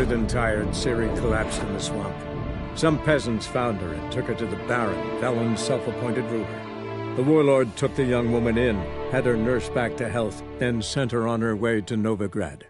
Bloated and tired, Ciri collapsed in the swamp. Some peasants found her and took her to the Baron, Valen's self-appointed ruler. The warlord took the young woman in, had her nursed back to health, then sent her on her way to Novigrad.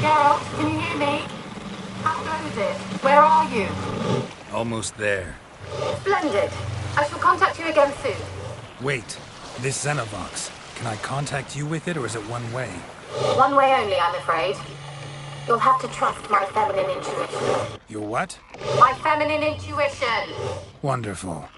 Geralt, can you hear me? How goes it? Where are you? Almost there. Splendid. I shall contact you again soon. Wait, this Xenovox. Can I contact you with it, or is it one way? One way only, I'm afraid. You'll have to trust my feminine intuition. Your what? My feminine intuition! Wonderful.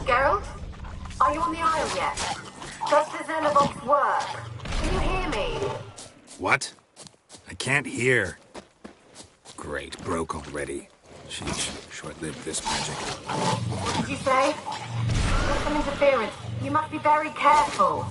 Geralt? Are you on the Isle yet? Does the Xenovox work? Can you hear me? What? I can't hear. Great, broke already. Sheesh, short-lived this magic. What did you say? There's some interference. You must be very careful.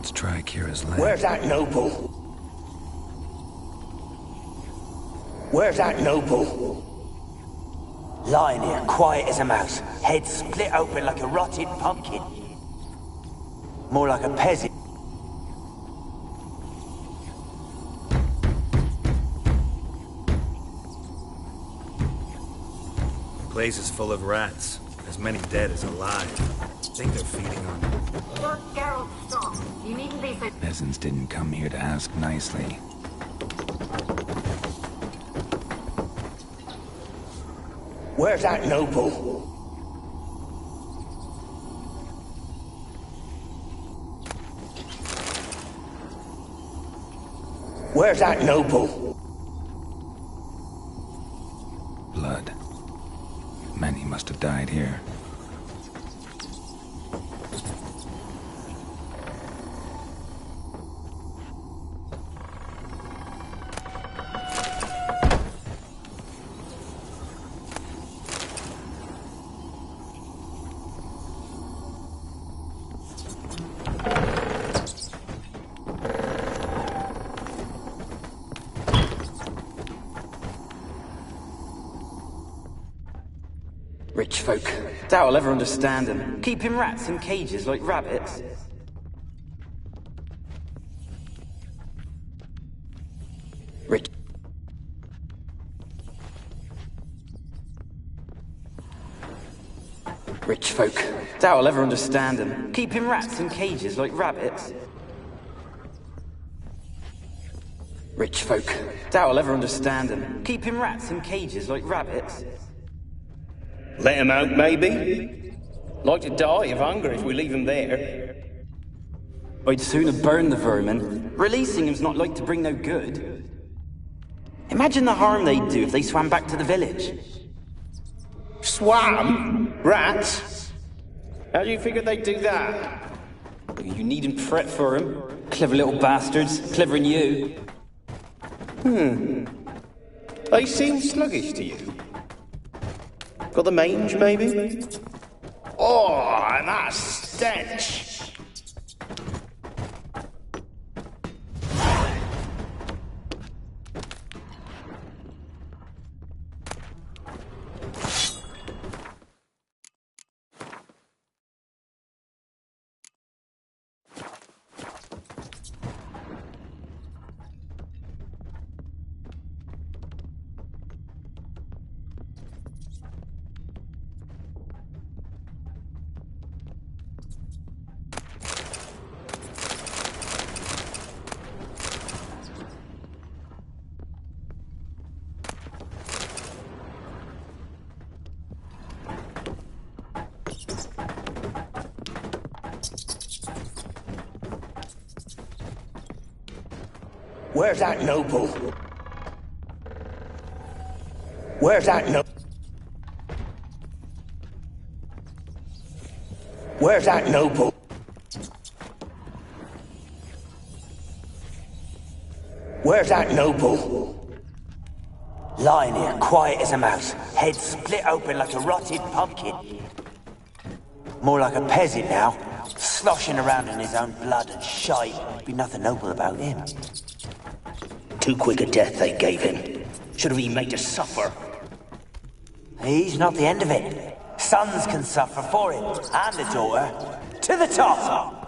Let's try Kira's leg. Where's that noble? Where's that noble? Lying here, quiet as a mouse, head split open like a rotted pumpkin. More like a peasant. The place is full of rats. As many dead as alive. I think they're feeding on them. Look, Geralt, stop. You needn't be so... Peasants didn't come here to ask nicely. Where's that noble? Where's that noble? Blood. Many must have died here. Rich folk. Doubt I'll ever understand them. Keeping rats in cages like rabbits. Rich. Rich folk. Doubt I'll ever understand them. Keeping rats in cages like rabbits. Rich folk. Doubt I'll ever understand them. Keeping rats in cages like rabbits. Let him out, maybe? Like to die of hunger if we leave him there. I'd sooner burn the vermin. Releasing him's not like to bring no good. Imagine the harm they'd do if they swam back to the village. Swam? Rats? How do you figure they'd do that? You needn't fret for him. Clever little bastards. Clever than you. They seem sluggish to you. Got the mange, maybe? Oh, and that stench! Where's that noble? Where's that noble? Where's that noble? Where's that noble? Lying here, quiet as a mouse, head split open like a rotted pumpkin. More like a peasant now, sloshing around in his own blood and shite. Be nothing noble about him. Too quick a death they gave him. Should have been made to suffer. He's not the end of it. Sons can suffer for him, and a daughter. To the top!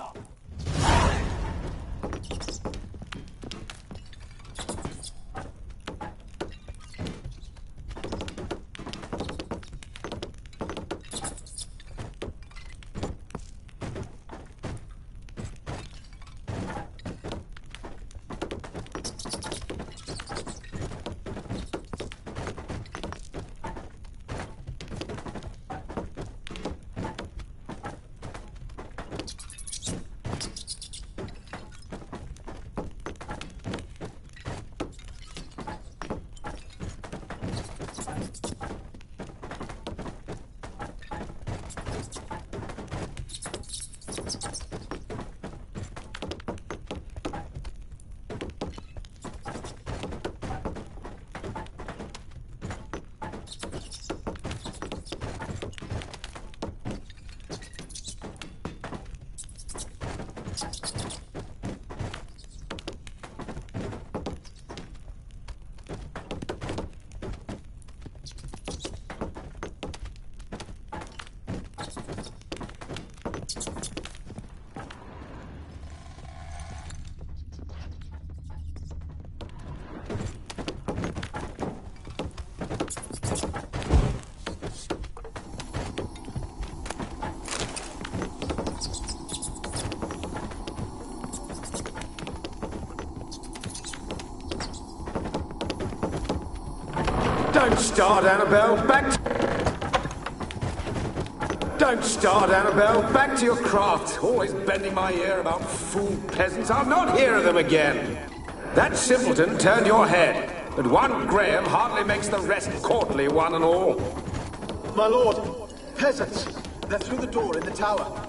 Don't start, Annabelle. Don't start, Annabelle. Back to your craft. Always bending my ear about fool peasants. I'll not hear of them again. That simpleton turned your head, but one Graham hardly makes the rest courtly, one and all. My lord, peasants. They're through the door in the tower.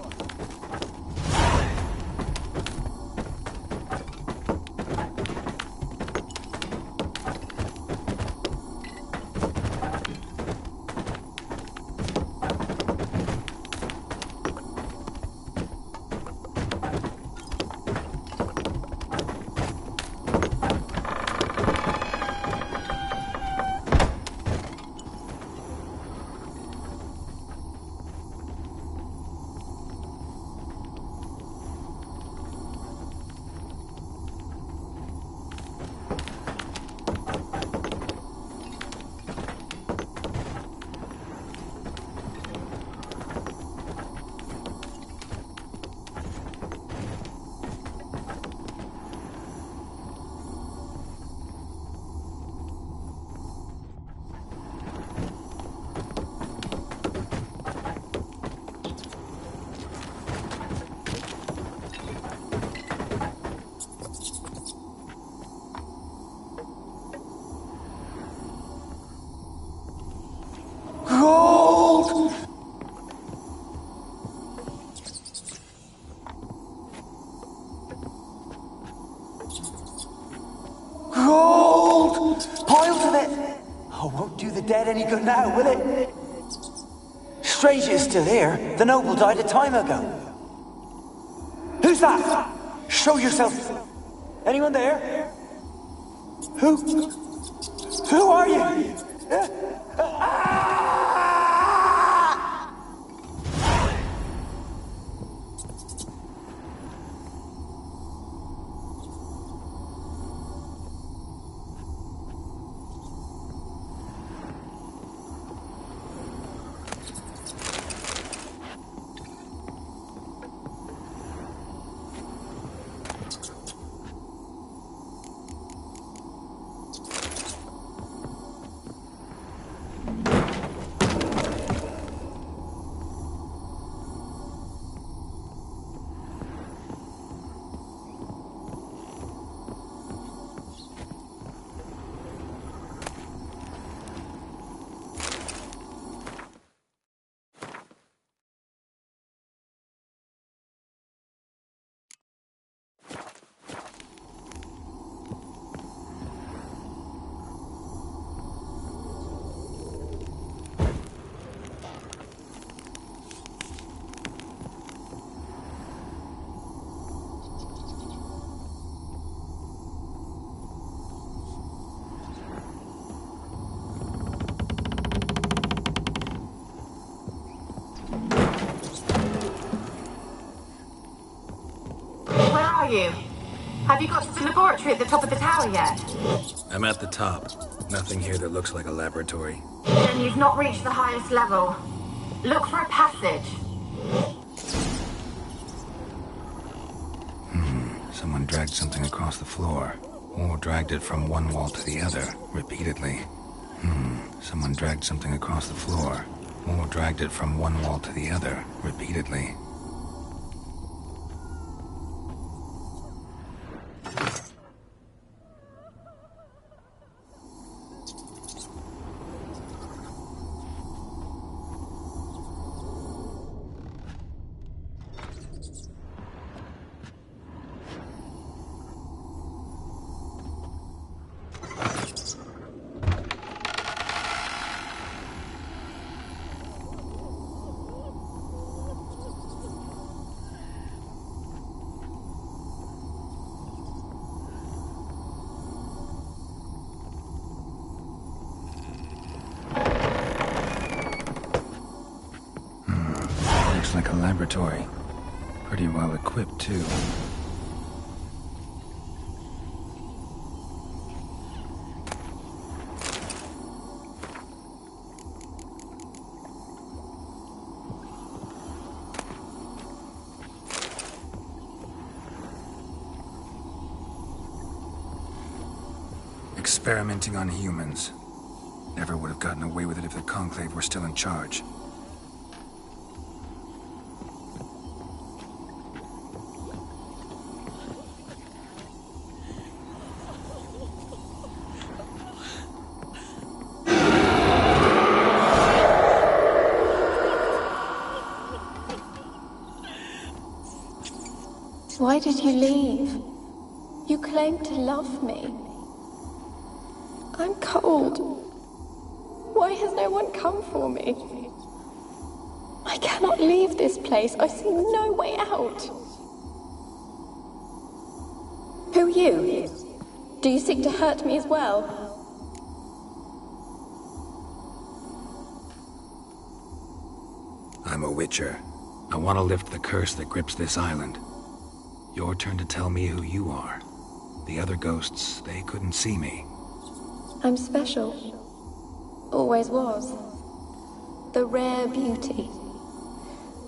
Dead any good now, will it? Strange it's still here. The noble died a time ago. Who's that? Show yourself. Anyone there? Who are you? You? Have you got to the laboratory at the top of the tower yet? I'm at the top. Nothing here that looks like a laboratory. Then you've not reached the highest level. Look for a passage. Someone dragged something across the floor. Or dragged it from one wall to the other, repeatedly. Someone dragged something across the floor. Or dragged it from one wall to the other, repeatedly. Like a laboratory. Pretty well equipped, too. Experimenting on humans. Never would have gotten away with it if the Conclave were still in charge. Why did you leave? You claimed to love me. I'm cold. Why has no one come for me? I cannot leave this place. I see no way out. Who are you? Do you seek to hurt me as well? I'm a Witcher. I want to lift the curse that grips this island. Your turn to tell me who you are. The other ghosts, they couldn't see me. I'm special. Always was. The rare beauty.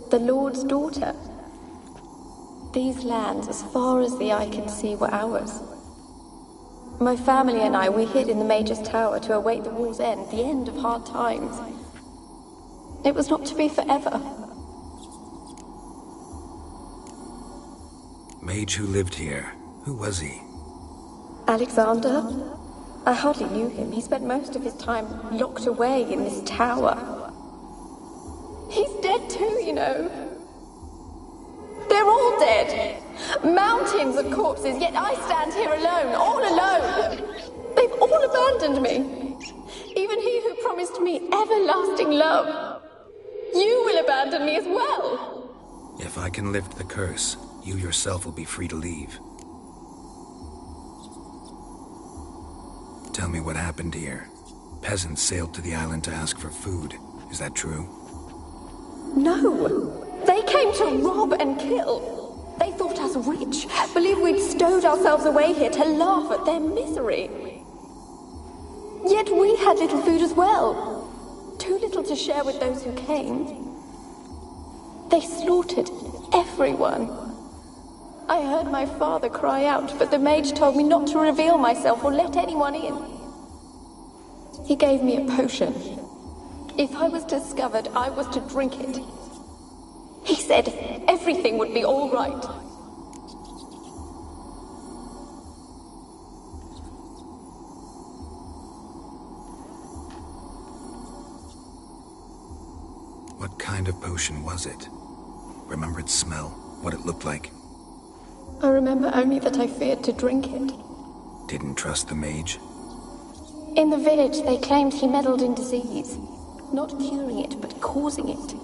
The Lord's daughter. These lands, as far as the eye can see, were ours. My family and I, we hid in the Mage's Tower to await the war's end, the end of hard times. It was not to be forever. Mage who lived here. Who was he? Alexander? I hardly knew him. He spent most of his time locked away in this tower. He's dead too, you know. They're all dead. Mountains of corpses, yet I stand here alone, all alone. They've all abandoned me. Even he who promised me everlasting love. You will abandon me as well. If I can lift the curse, you yourself will be free to leave. Tell me what happened here. Peasants sailed to the island to ask for food. Is that true? No. They came to rob and kill. They thought us rich, believed we'd stowed ourselves away here to laugh at their misery. Yet we had little food as well. Too little to share with those who came. They slaughtered everyone. I heard my father cry out, but the mage told me not to reveal myself or let anyone in. He gave me a potion. If I was discovered, I was to drink it. He said everything would be all right. What kind of potion was it? Remember its smell? What it looked like? I remember only that I feared to drink it. Didn't trust the mage? In the village, they claimed he meddled in disease. Not curing it, but causing it.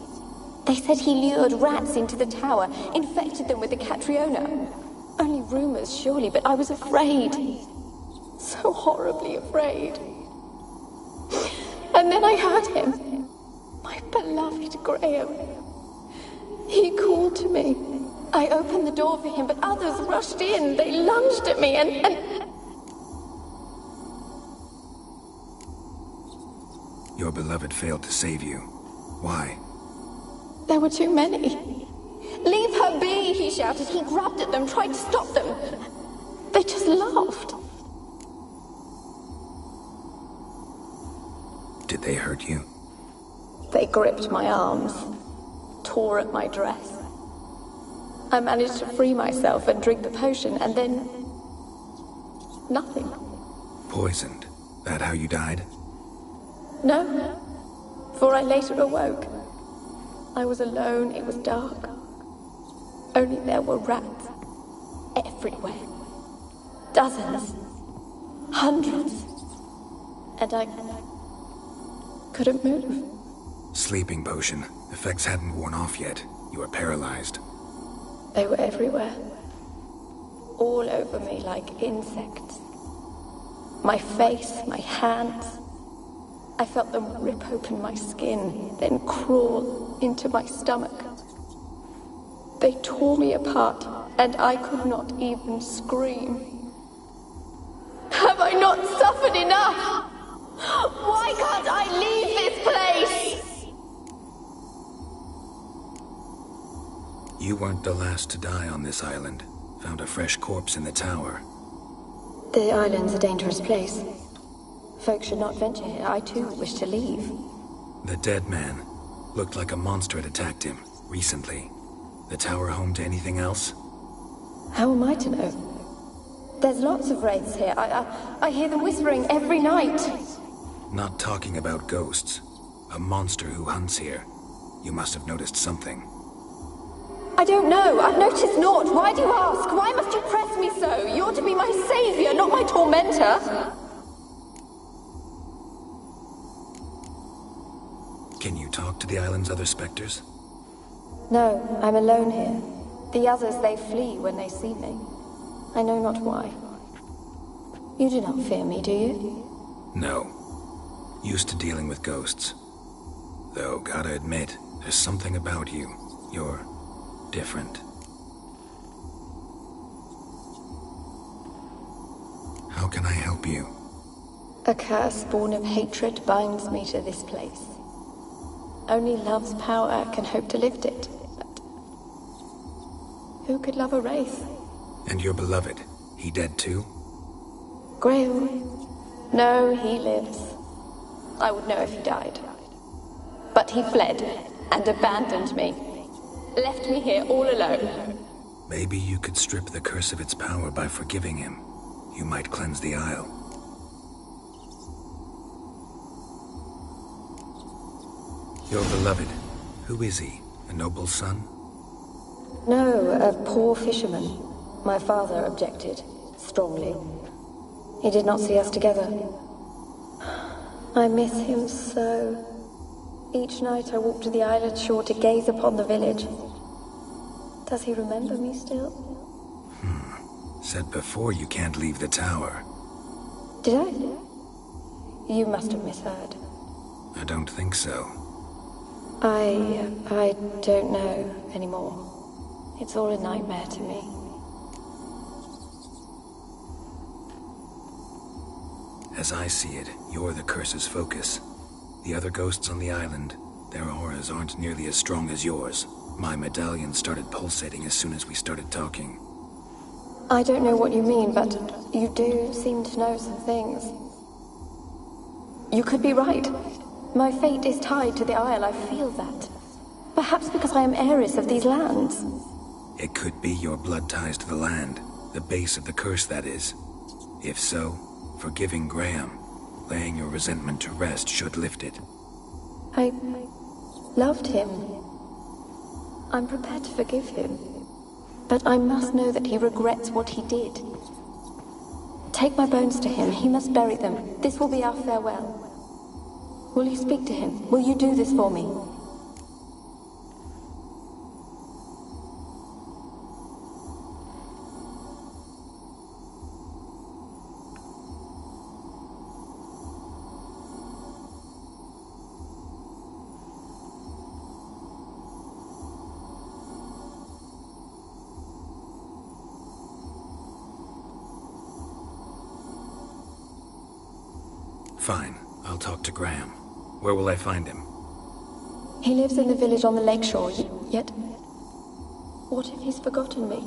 They said he lured rats into the tower, infected them with the Catriona. Only rumors, surely, but I was afraid. So horribly afraid. And then I heard him. My beloved Graham. He called to me. I opened the door for him, but others rushed in. They lunged at me and... Your beloved failed to save you. Why? There were too many. Leave her be, he shouted. He grabbed at them, tried to stop them. They just laughed. Did they hurt you? They gripped my arms, tore at my dress. I managed to free myself and drink the potion, and then... nothing. Poisoned? That how you died? No, for I later awoke. I was alone, it was dark. Only there were rats. Everywhere. Dozens. Hundreds. And I couldn't move. Sleeping potion. Effects hadn't worn off yet. You were paralyzed. They were everywhere. All over me like insects. My face, my hands. I felt them rip open my skin, then crawl into my stomach. They tore me apart, and I could not even scream. Have I not suffered enough? Why can't I leave this place? You weren't the last to die on this island. Found a fresh corpse in the tower. The island's a dangerous place. Folks should not venture here. I too wish to leave. The dead man looked like a monster had attacked him recently. The tower home to anything else? How am I to know? There's lots of wraiths here. I hear them whispering every night. Not talking about ghosts. A monster who hunts here. You must have noticed something. I don't know. I've noticed naught. Why do you ask? Why must you press me so? You're to be my savior, not my tormentor. Can you talk to the island's other specters? No, I'm alone here. The others, they flee when they see me. I know not why. You do not fear me, do you? No. Used to dealing with ghosts. Though, gotta admit, there's something about you. You're different. How can I help you? A curse born of hatred binds me to this place. Only love's power can hope to lift it. But who could love a wraith? And your beloved, he dead too? Grail? No, he lives. I would know if he died. But he fled and abandoned me. Left me here all alone. Maybe you could strip the curse of its power by forgiving him. You might cleanse the Isle. Your beloved, who is he? A noble son? No, a poor fisherman. My father objected, strongly. He did not see us together. I miss him so. Each night I walk to the island shore to gaze upon the village. Does he remember me still? Said before you can't leave the tower. Did I? You must have misheard. I don't think so. I don't know anymore. It's all a nightmare to me. As I see it, you're the curse's focus. The other ghosts on the island, their auras aren't nearly as strong as yours. My medallion started pulsating as soon as we started talking. I don't know what you mean, but you do seem to know some things. You could be right. My fate is tied to the Isle, I feel that. Perhaps because I am heiress of these lands. It could be your blood ties to the land, the base of the curse, that is. If so, forgiving Graham, laying your resentment to rest should lift it. I loved him. I'm prepared to forgive him. But I must know that he regrets what he did. Take my bones to him. He must bury them. This will be our farewell. Will you speak to him? Will you do this for me? Fine. I'll talk to Graham. Where will I find him? He lives in the village on the lakeshore, yet... What if he's forgotten me?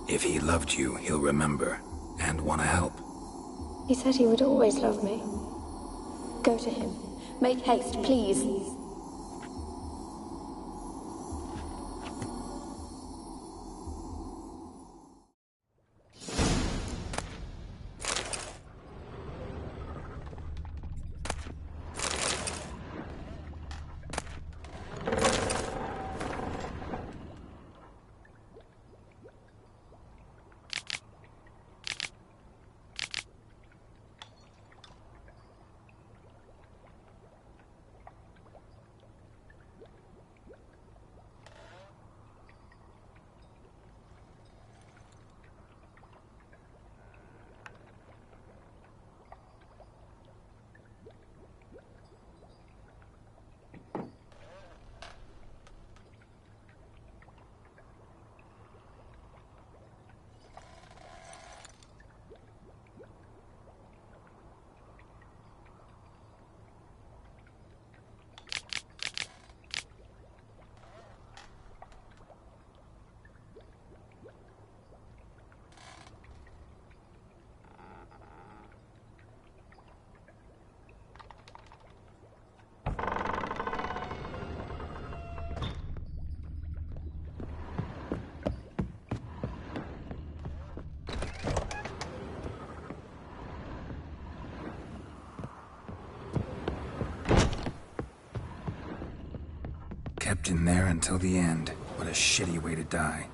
If he loved you, he'll remember, and want to help. He said he would always love me. Go to him. Make haste, please. Kept in there until the end. What a shitty way to die.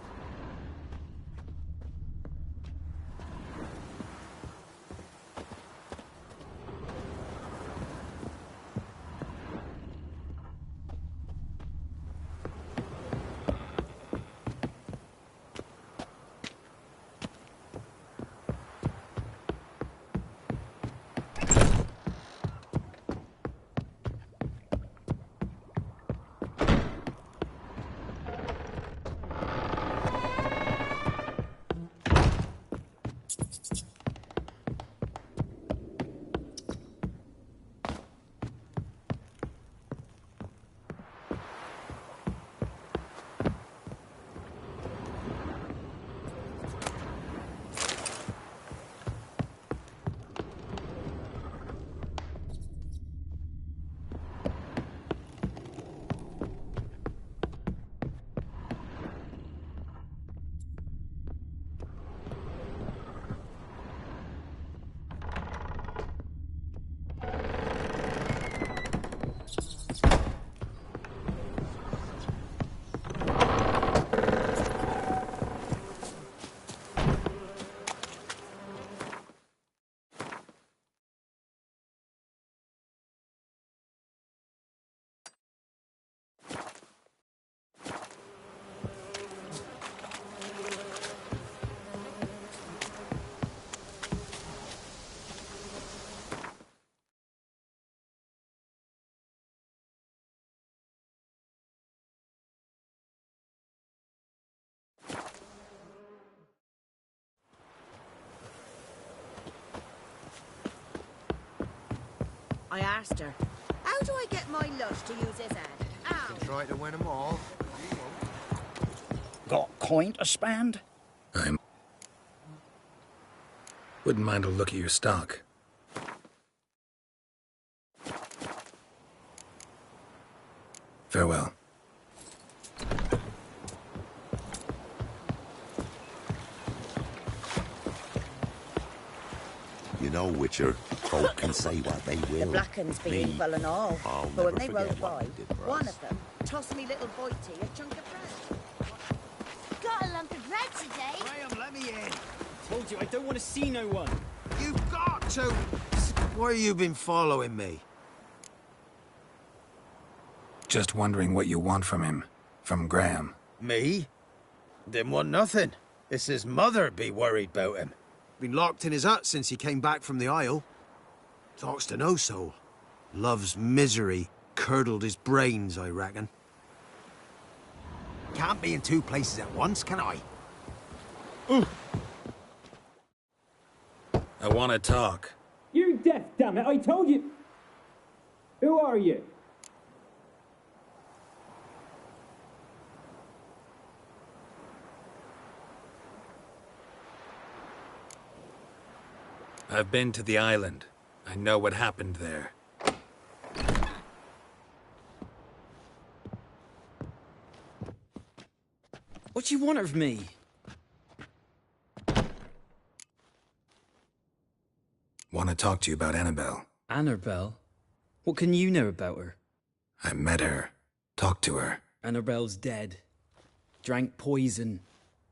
I asked her, how do I get my lush to use his head? Ow! You can try to win them all. Got coin to spend? Wouldn't mind a look at your stock. Farewell. You know, Witcher, folk can say what they will. The black uns be Me, evil and all. I'll But when never they forget rode what by, they did for one us. of them tossed me little Boitie a chunk of bread. Got a lump of bread today. Graham, let me in. Told you, I don't want to see no one. You've got to. Why you been following me? Just wondering what you want from him. From Graham. Me? Didn't want nothing. It's his mother be worried about him. Been locked in his hut since he came back from the Isle. Talks to no soul. Love's misery curdled his brains, I reckon. Can't be in two places at once, can I? I want to talk. You deaf, damn it! I told you. Who are you? I've been to the island. I know what happened there. What do you want of me? Want to talk to you about Annabelle. Annabelle? What can you know about her? I met her. Talked to her. Annabelle's dead. Drank poison.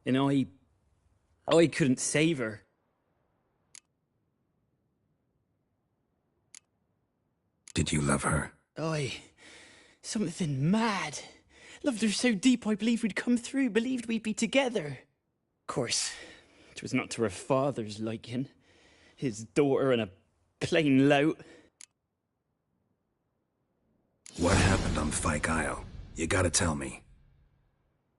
And I couldn't save her. Did you love her? Something mad. Loved her so deep I believed we'd come through, believed we'd be together. Of course, it was not to her father's liking. His daughter and a plain lout. What happened on Fyke Isle? You gotta tell me.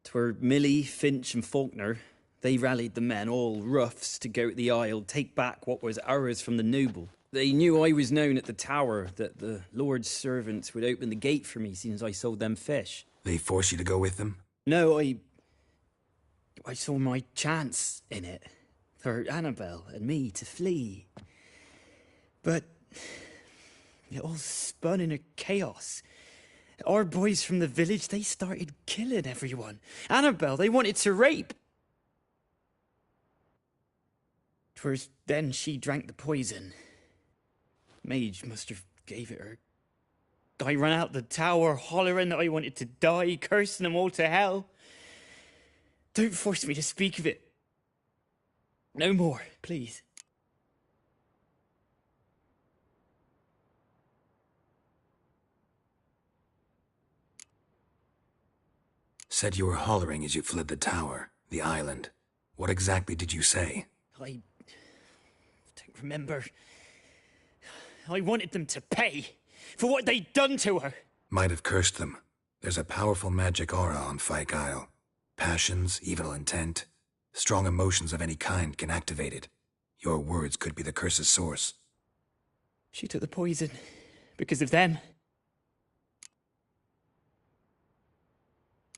'Twere Millie, Finch and Faulkner. They rallied the men, all roughs, to go to the Isle, take back what was ours from the noble. They knew I was known at the tower, that the Lord's servants would open the gate for me since I sold them fish. They forced you to go with them? No, I saw my chance in it. For Annabelle and me to flee. But it all spun in a chaos. Our boys from the village, they started killing everyone. Annabelle, they wanted to rape. 'Twas then she drank the poison. Mage must have gave it her. I ran out the tower hollering that I wanted to die, cursing them all to hell. Don't force me to speak of it. No more, please. Said you were hollering as you fled the tower, the island. What exactly did you say? I don't remember. I wanted them to pay for what they'd done to her. Might have cursed them. There's a powerful magic aura on Fyke Isle. Passions, evil intent, strong emotions of any kind can activate it. Your words could be the curse's source. She took the poison because of them.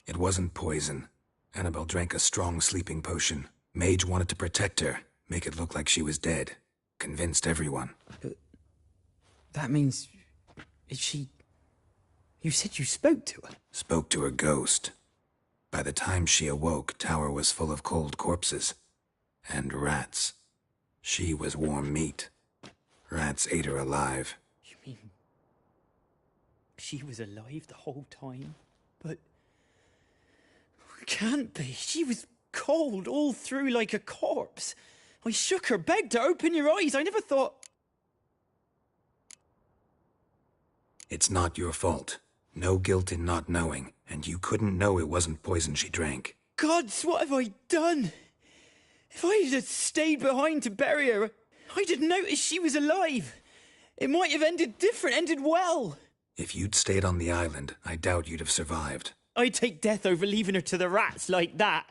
It wasn't poison. Annabelle drank a strong sleeping potion. Mage wanted to protect her, make it look like she was dead. Convinced everyone. But that means... Is she... You said you spoke to her? Spoke to her ghost. By the time she awoke, Tower was full of cold corpses. And rats. She was warm meat. Rats ate her alive. You mean... she was alive the whole time? But... Can't be. She was cold all through like a corpse. I shook her, begged her, open your eyes. I never thought... It's not your fault. No guilt in not knowing, and you couldn't know it wasn't poison she drank. Gods, what have I done? If I had stayed behind to bury her, I'd have noticed she was alive. It might have ended different, ended well. If you'd stayed on the island, I doubt you'd have survived. I'd take death over leaving her to the rats like that.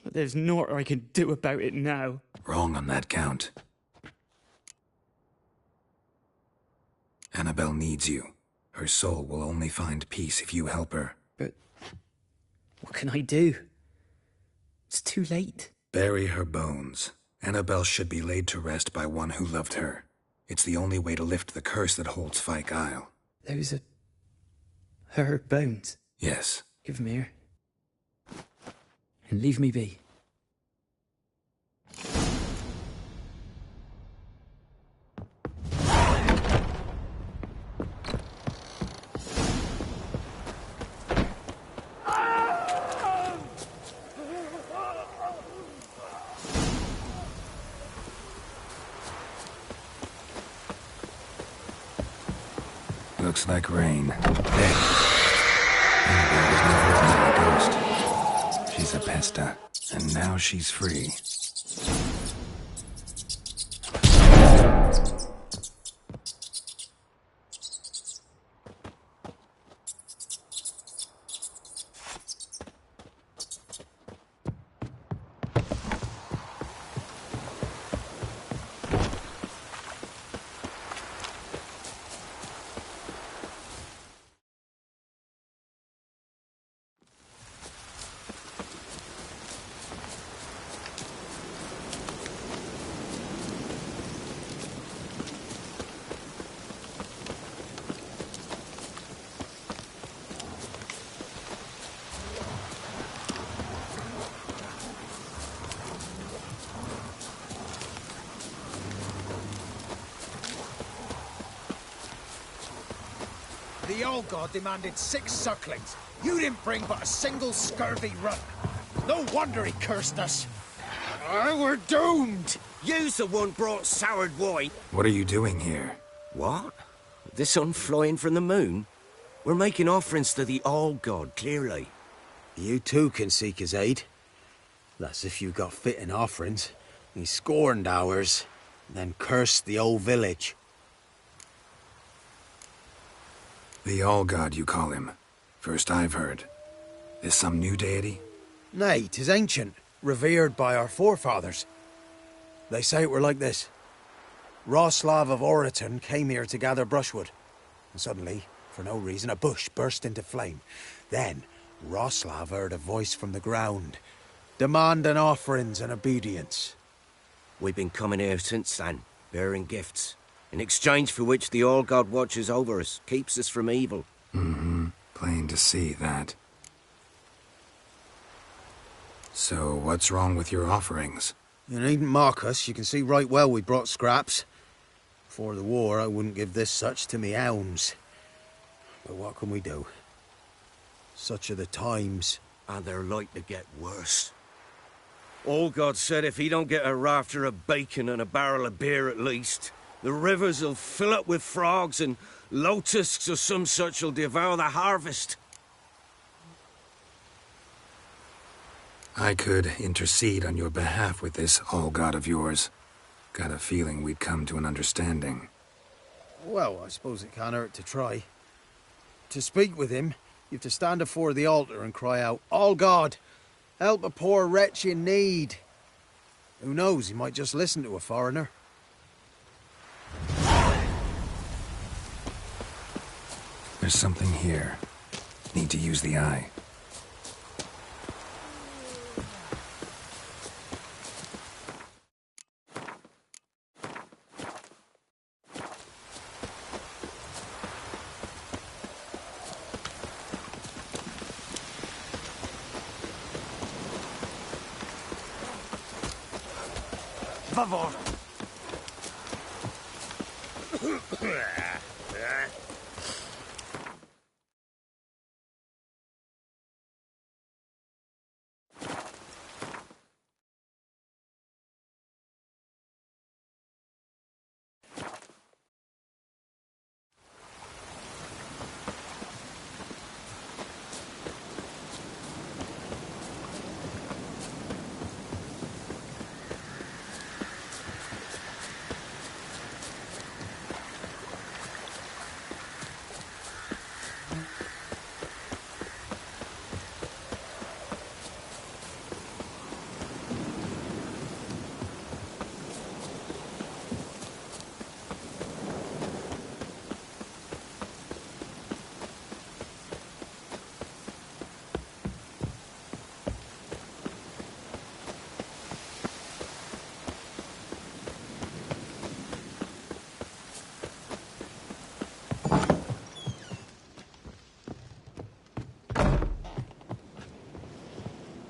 But there's naught I can do about it now. Wrong on that count. Annabelle needs you. Her soul will only find peace if you help her. But what can I do? It's too late. Bury her bones. Annabelle should be laid to rest by one who loved her. It's the only way to lift the curse that holds Fyke Isle. Those are... her bones? Yes. Give them here. And leave me be. Looks like rain. Hey. Annabelle was never a ghost. She's a pesta, and now she's free. The old god demanded 6 sucklings. You didn't bring but a single scurvy run. No wonder he cursed us. We're doomed. You's the one brought soured wine. What are you doing here? What? The sun flying from the moon? We're making offerings to the old god, clearly. You too can seek his aid. That's if you got fitting offerings. He scorned ours, then cursed the old village. The All-God, you call him. First I've heard. Is some new deity? Nay, 'tis ancient, revered by our forefathers. They say it were like this. Roslav of Oriton came here to gather brushwood, and suddenly, for no reason, a bush burst into flame. Then, Roslav heard a voice from the ground, demanding offerings and obedience. We've been coming here since then, bearing gifts, in exchange for which the All-God watches over us, keeps us from evil. Mm-hmm. Plain to see that. So, what's wrong with your offerings? You needn't mock us. You can see right well we brought scraps. Before the war, I wouldn't give this such to me hounds. But what can we do? Such are the times. And they're like to get worse. Allgod said if he don't get a rafter of bacon and a barrel of beer at least, the rivers will fill up with frogs and locusts or some such will devour the harvest. I could intercede on your behalf with this Allgod of yours. Got a feeling we'd come to an understanding. Well, I suppose it can't hurt to try. To speak with him, you have to stand before the altar and cry out, Allgod, help a poor wretch in need. Who knows, he might just listen to a foreigner. There's something here. Need to use the eye. Favor.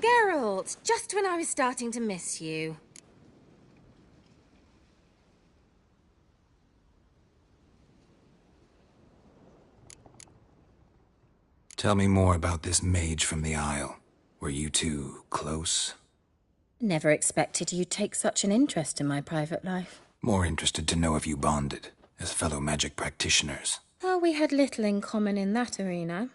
Geralt, just when I was starting to miss you. Tell me more about this mage from the Isle. Were you two close? Never expected you'd take such an interest in my private life. More interested to know if you bonded, as fellow magic practitioners. Oh, we had little in common in that arena.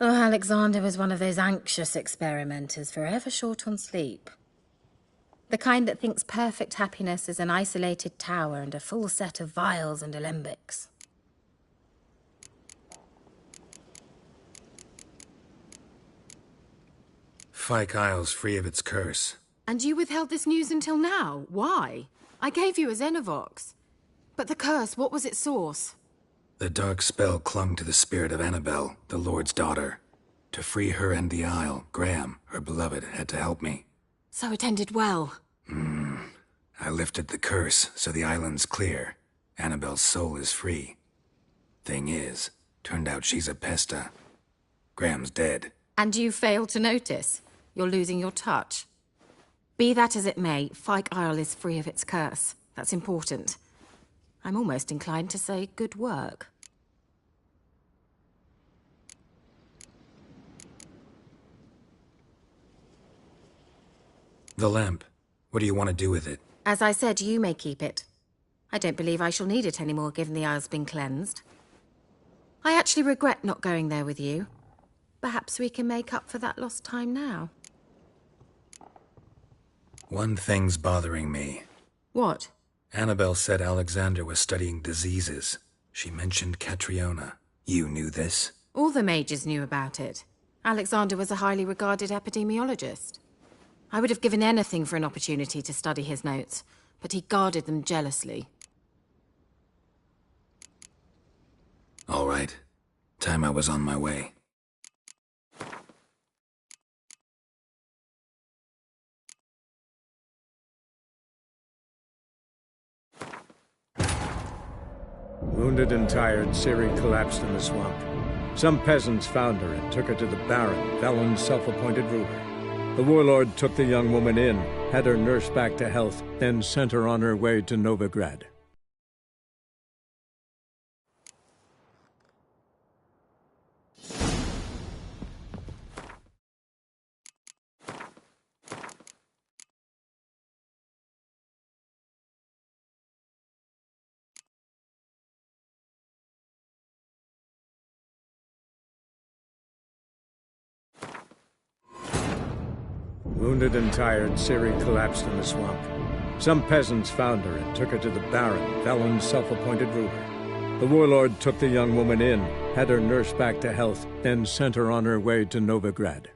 Oh, Alexander was one of those anxious experimenters, forever short on sleep. The kind that thinks perfect happiness is an isolated tower and a full set of vials and alembics. Fyke Isle's free of its curse. And you withheld this news until now? Why? I gave you a Xenovox. But the curse, what was its source? The dark spell clung to the spirit of Annabelle, the Lord's daughter. To free her and the Isle, Graham, her beloved, had to help me. So it ended well. I lifted the curse, so the island's clear. Annabelle's soul is free. Thing is, turned out she's a pesta. Graham's dead. And you failed to notice? You're losing your touch. Be that as it may, Fyke Isle is free of its curse. That's important. I'm almost inclined to say good work. The lamp. What do you want to do with it? As I said, you may keep it. I don't believe I shall need it anymore, given the Isle's been cleansed. I actually regret not going there with you. Perhaps we can make up for that lost time now. One thing's bothering me. What? Annabelle said Alexander was studying diseases. She mentioned Catriona. You knew this? All the mages knew about it. Alexander was a highly regarded epidemiologist. I would have given anything for an opportunity to study his notes, but he guarded them jealously. All right. Time I was on my way. Wounded and tired, Ciri collapsed in the swamp. Some peasants found her and took her to the Baron, Velen's self-appointed ruler. The warlord took the young woman in, had her nursed back to health, then sent her on her way to Novigrad. Wounded and tired, Ciri collapsed in the swamp. Some peasants found her and took her to the Baron, Velen's self-appointed ruler. The warlord took the young woman in, had her nursed back to health, then sent her on her way to Novigrad.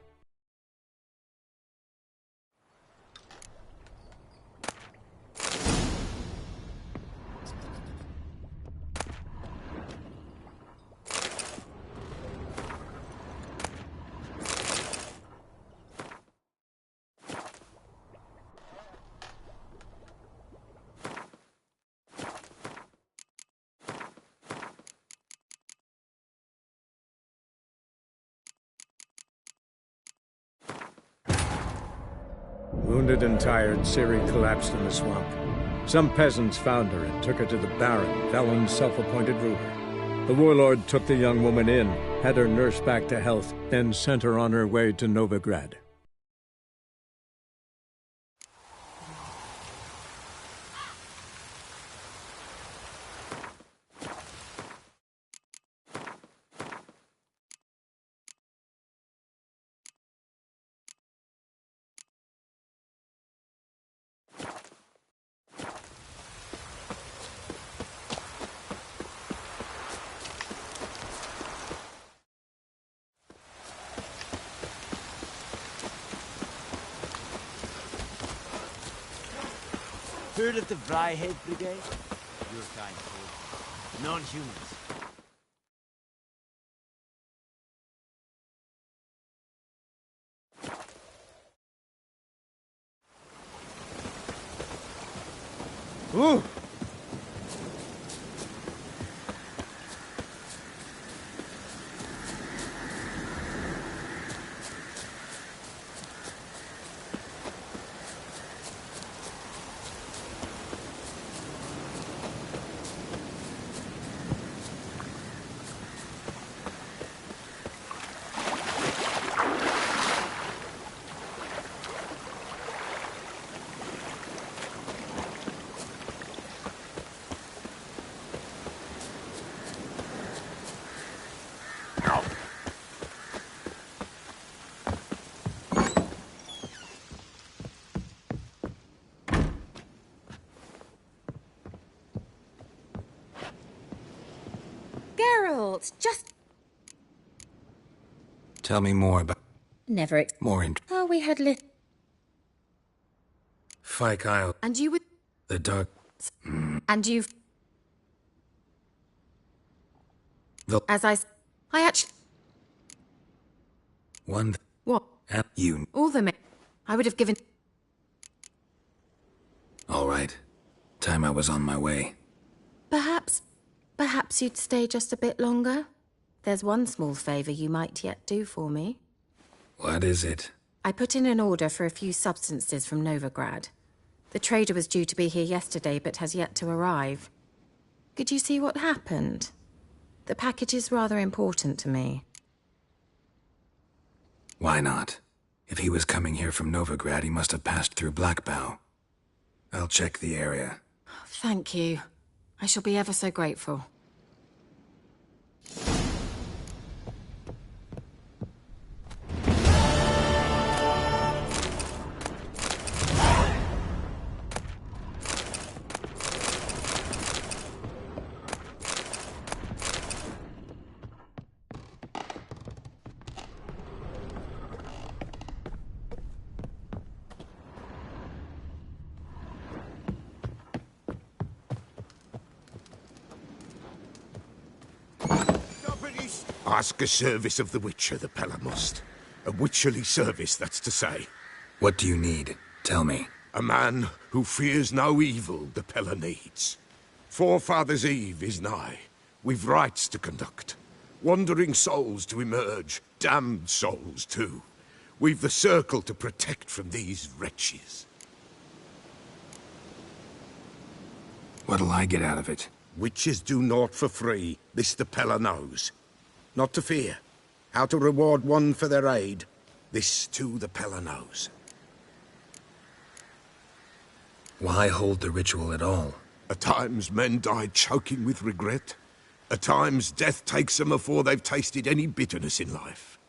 Wounded and tired, Ciri collapsed in the swamp. Some peasants found her and took her to the Baron, Velen's self-appointed ruler. The warlord took the young woman in, had her nursed back to health, then sent her on her way to Novigrad. Heard of the Vryhead Brigade? Your kind, kid. Non-humans. Ooh! Geralt, just... Tell me more about... Never More in... Oh, we had Fyke Isle. And you would... The dark... And you've... The... As I actually... One... What? And you... All the men... I would have given... All right. Time I was on my way. Perhaps you'd stay just a bit longer? There's one small favour you might yet do for me. What is it? I put in an order for a few substances from Novigrad. The trader was due to be here yesterday, but has yet to arrive. Could you see what happened? The package is rather important to me. Why not? If he was coming here from Novigrad, he must have passed through Blackbough. I'll check the area. Thank you. I shall be ever so grateful. Ask a service of the Witcher, the Pella must. A witcherly service, that's to say. What do you need? Tell me. A man who fears no evil the Pella needs. Forefathers' Eve is nigh. We've rites to conduct. Wandering souls to emerge. Damned souls, too. We've the circle to protect from these wretches. What'll I get out of it? Witches do naught for free. This the Pella knows. Not to fear. How to reward one for their aid. This, too, the Pella knows. Why hold the ritual at all? At times, men die choking with regret. At times, death takes them before they've tasted any bitterness in life.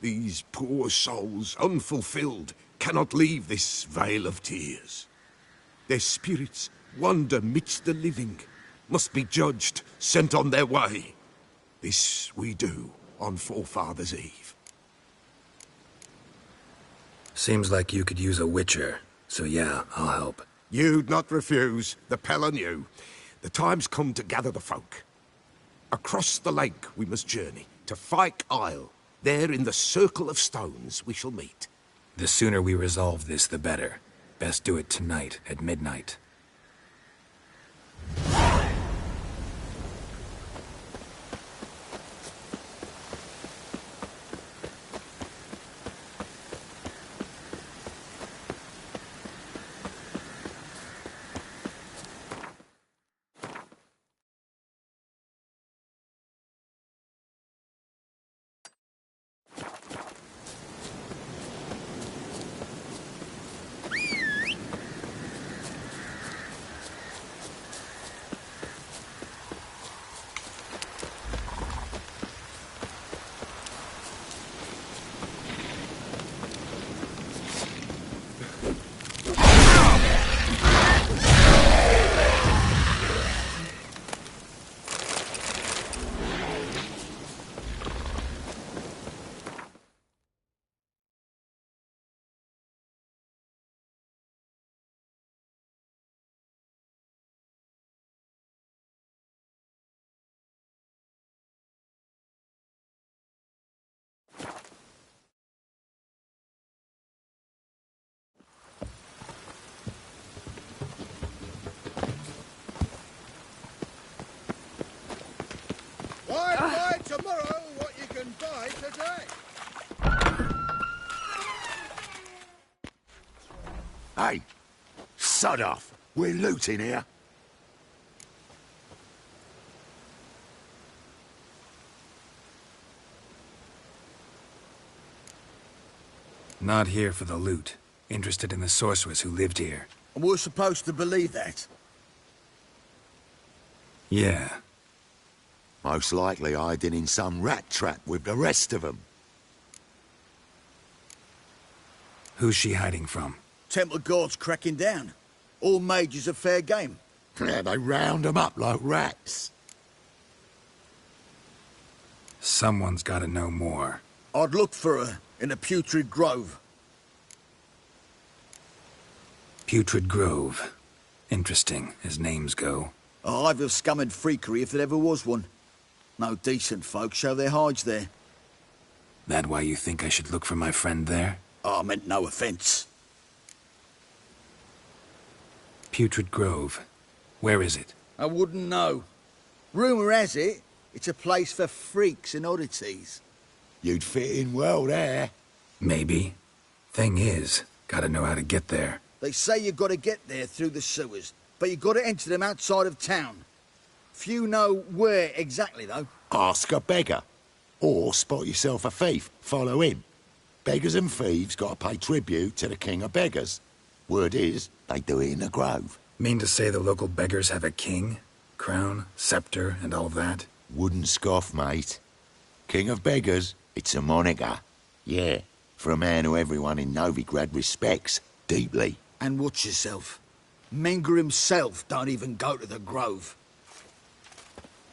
These poor souls, unfulfilled, cannot leave this vale of tears. Their spirits wander midst the living, must be judged, sent on their way. This we do on Forefathers' Eve. Seems like you could use a witcher, so yeah, I'll help. You'd not refuse, the Pell on you. The time's come to gather the folk. Across the lake we must journey, to Fyke Isle. There in the circle of stones we shall meet. The sooner we resolve this, the better. Best do it tonight, at midnight. Buy tomorrow what you can buy today. Hey, sod off. We're looting here. Not here for the loot. Interested in the sorceress who lived here. And we're supposed to believe that? Yeah. Most likely hiding in some rat trap with the rest of them. Who's she hiding from? Temple Guard's cracking down. All mages are fair game. Yeah, they round them up like rats. Someone's gotta know more. I'd look for her in the Putrid Grove. Putrid Grove. Interesting, as names go. A hive of scum and freakery if there ever was one. No decent folk show their hides there. That why you think I should look for my friend there? I meant no offence. Putrid Grove. Where is it? I wouldn't know. Rumour has it, it's a place for freaks and oddities. You'd fit in well there. Maybe. Thing is, gotta know how to get there. They say you gotta get there through the sewers, but you gotta enter them outside of town. Few know where exactly, though. Ask a beggar. Or spot yourself a thief. Follow him. Beggars and thieves gotta pay tribute to the king of beggars. Word is, they do it in the grove. Mean to say the local beggars have a king? Crown, scepter, and all that? Wouldn't scoff, mate. King of beggars, it's a moniker. Yeah, for a man who everyone in Novigrad respects deeply. And watch yourself. Menger himself don't even go to the grove.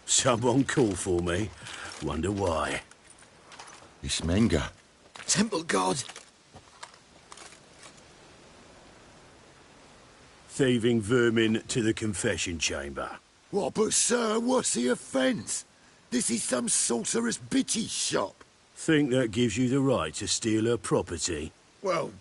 Someone call for me. Wonder why. It's Menger. Temple Guard. Thieving vermin to the confession chamber. What, but sir, what's the offence? This is some sorcerer's bitch's shop. Think that gives you the right to steal her property? Well,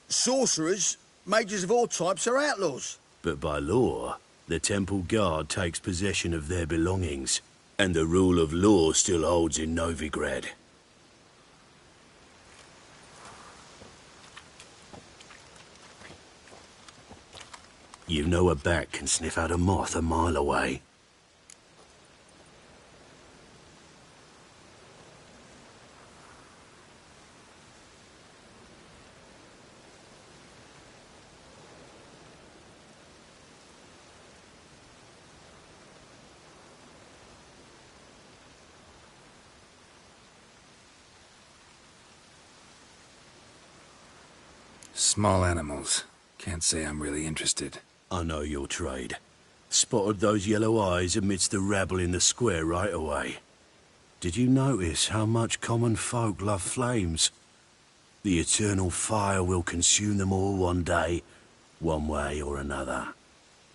sorcerers, mages of all types are outlaws. But by law, the Temple Guard takes possession of their belongings, and the rule of law still holds in Novigrad. You know a bat can sniff out a moth a mile away. Small animals. Can't say I'm really interested. I know your trade. Spotted those yellow eyes amidst the rabble in the square right away. Did you notice how much common folk love flames? The eternal fire will consume them all one day, one way or another.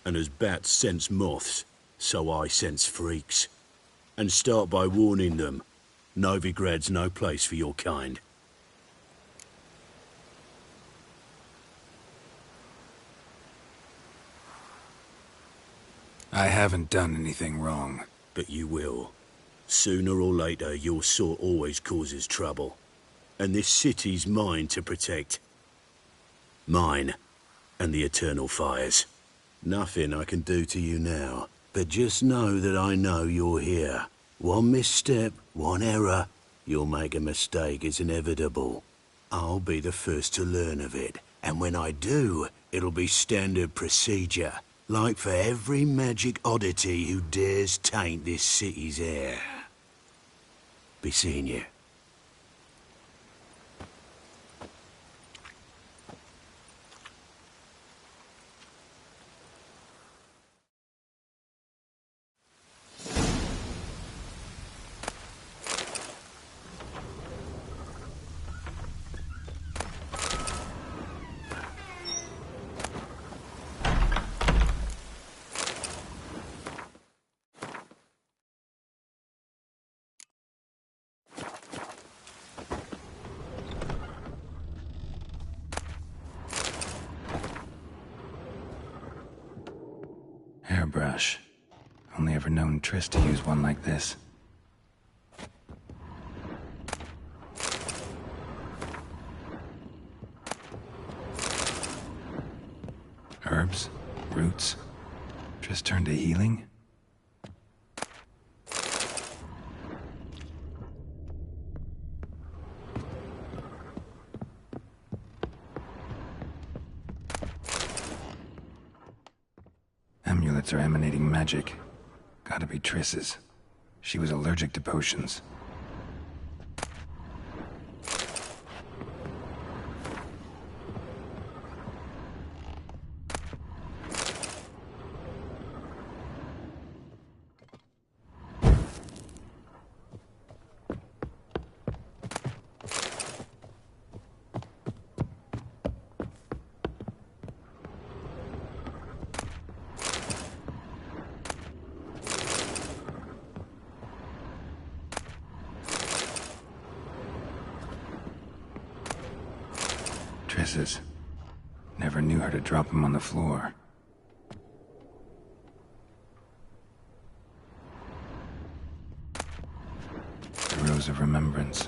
And as bats sense moths, so I sense freaks. And start by warning them, Novigrad's no place for your kind. I haven't done anything wrong. But you will. Sooner or later, your sort always causes trouble. And this city's mine to protect. Mine and the eternal fires. Nothing I can do to you now, but just know that I know you're here. One misstep, one error, you'll make a mistake, it's inevitable. I'll be the first to learn of it, and when I do, it'll be standard procedure. Like for every magic oddity who dares taint this city's air. Be seeing you. Hairbrush. Only ever known Triss to use one like this. Herbs? Roots? Triss turned to healing? Amulets are emanating magic. Gotta be Triss's. She was allergic to potions. Triss's. Never knew her to drop him on the floor. The Rose of Remembrance.